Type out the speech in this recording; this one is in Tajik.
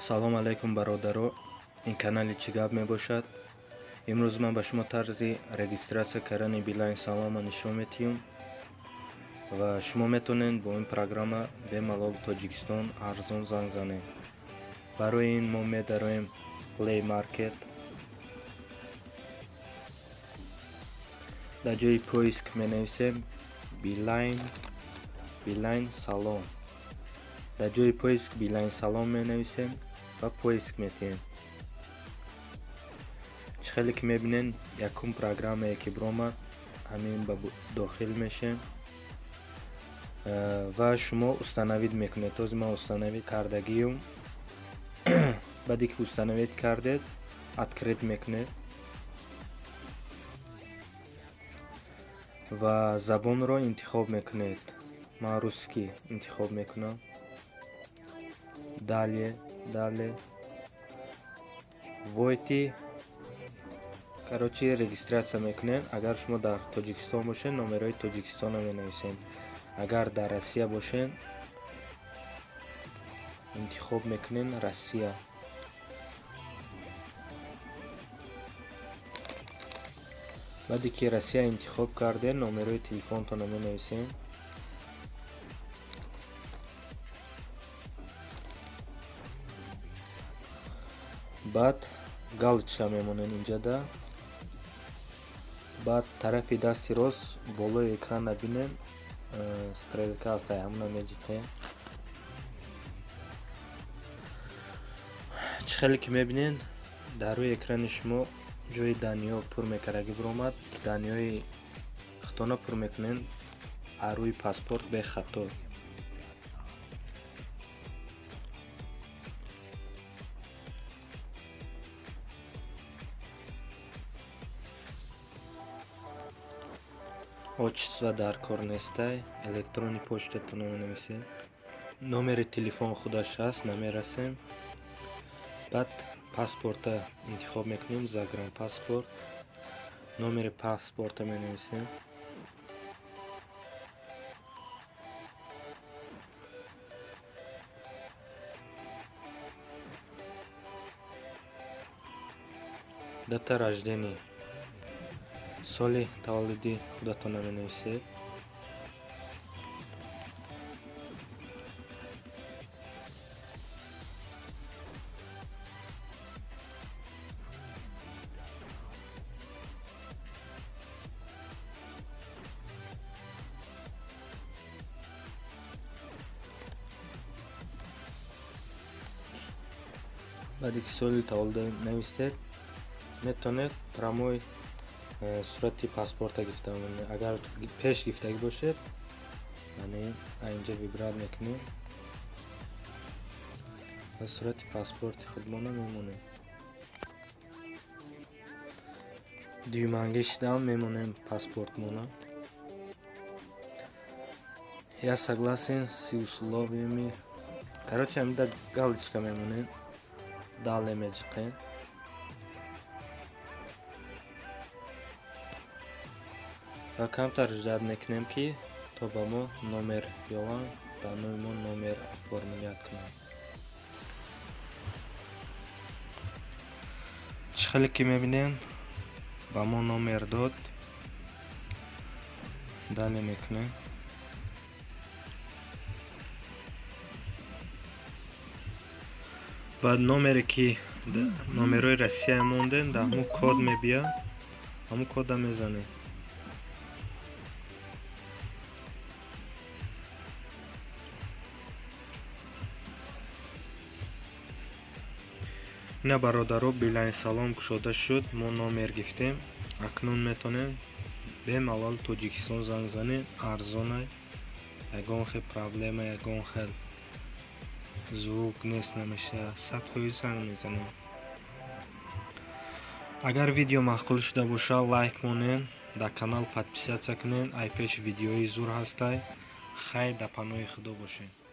салом алайкум бародаро, ин канали чӣ гап мебошад. имрӯз ман ба шумо тарзи регистратсия кардани Билайн Салома нишон медиҳам ва шумо метавонед бо ин программа бемалол Тоҷикистон арзон занг занед. барои ин мо медароем Play Market. дар ҷои поиск менависем Билайн Салом. дар ҷои поиск Билайн Салом менависем ва поиск метиҳем. чӣ хеле ки мебинен якум программае ки биромад ҳамин ба дохил мешем ва шумо установид мекунед. този ман установид кардагиам. баъде ки установид кардед открит мекунед ва забонро интихоб мекунед. ман русский интихоб мекунам. далее войти карочи регистратсия мекунем. агар шумо дар Тоҷикистон бошен номерои Тоҷикистона менависем. агар дар Россия бошен интихоб мекунем Россия. баъде ки Россия интихоб кардем номерои телефонтона менависем. баъд галочка мемонем инҷада. баъд тарафи дасти рост болои экрана бинем стрелка аст, ҳамуна меҷиқем. чӣ хеле ки мебинен дар рӯи экрани шумо ҷои даниё пур мекардагӣ биромад. даниёи хитона пур мекунем аз рӯи паспорт бехато. отчество дар кор нестай. электронни почтатона менависем. номери телефон худаш ҳаст, намерасем. баъд паспорта интихоб мекунем, загранпаспорт. номери паспорта менависем. дата раждени, соли таваллуди худатона менависед. баъде ки соли таваллуд навистед метавонед прамои сурати паспорта гирифта монед. агар пеш гирифтагӣ бошед инҷа вибрат мекунем ва сурати паспорти худмона мемонем. дюймангиштам мемонем паспортмона. я согласен с условиями. короче ҳамида галочка мемонем. дале меҷиқем. ва камтар жад мекунем ки то ба мо номер ёванд, дар нои мо номер оформият кунанд. чӣ хеле ки мебинем ба мо номер дод. дале мекунем. ва номере ки номерои Россия монден дар ҳамун код мебияд, ҳамун кода мезанем. ина бародаро, Билайн Салом кушода шуд. мо номер гирифтем. акнун метавонем бемалол Тоҷикистон занг занем. арзона, ягон хел проблема, ягон хел звук нест, намеша 100% занг мезанем. агар видео маъқул шуда боша лайк монен, дар канал подписатсия кунен. ай пеш видеои зур ҳастай. хайр дар паноҳи худо бошед.